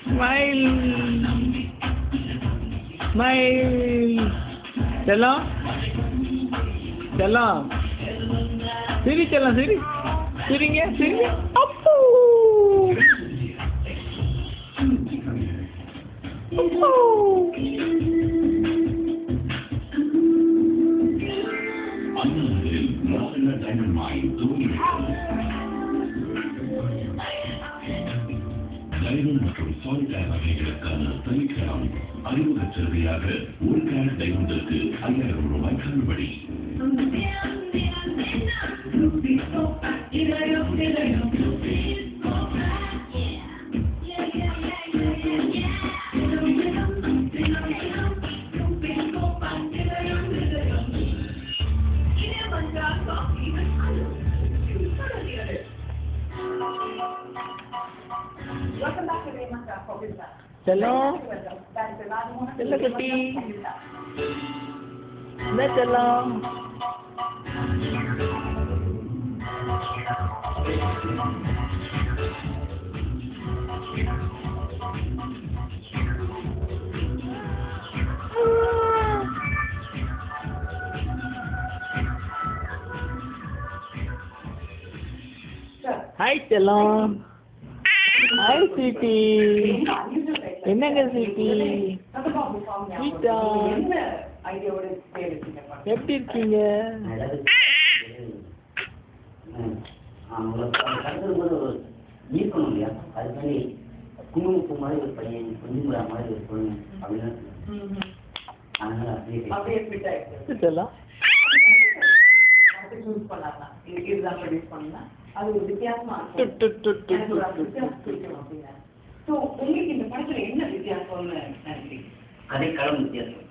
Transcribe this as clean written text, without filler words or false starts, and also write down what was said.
Smile. Smile. செல்லம் செல்லம் சிரி செல்லம் சிரி சிரிங்க சிரிங்க அப்போ அப்போ டைமண்ட் மற்றும் சாலிடர் வகைகளுக்கான தனிக்கரம் அறிமுக சேவையாக ஒரு கேரட் டைமண்டிற்கு 5000 ரூபாய் தள்ளுபடி. செல்லம் செல்ல குட்டி என்ன செல்லம் ஹாய் செல்லம் ஹாய் ஸ்வீட்டி என்னங்க ஸ்வீட்டி ஸ்வீட்டா எப்படி இருக்கீங்க ஈர்க்கணும் இல்லையா அது மாதிரி குங்குமப்பூ மாதிரி ஒரு பையன் குங்குமரா மாதிரி ஒரு பொண்ணு அப்படின்னு அதனால அப்படியே செல்லம் சூஸ் பண்ணலாம் இதுதான் ப்ரொடியூஸ் பண்ணலாம் அது ஒரு வித்தியாசமா இருக்கும். ஸோ உங்களுக்கு இந்த படத்துல என்ன வித்தியாசம்னு நினைக்கிறீங்க? கதைக்களம் வித்தியாசம்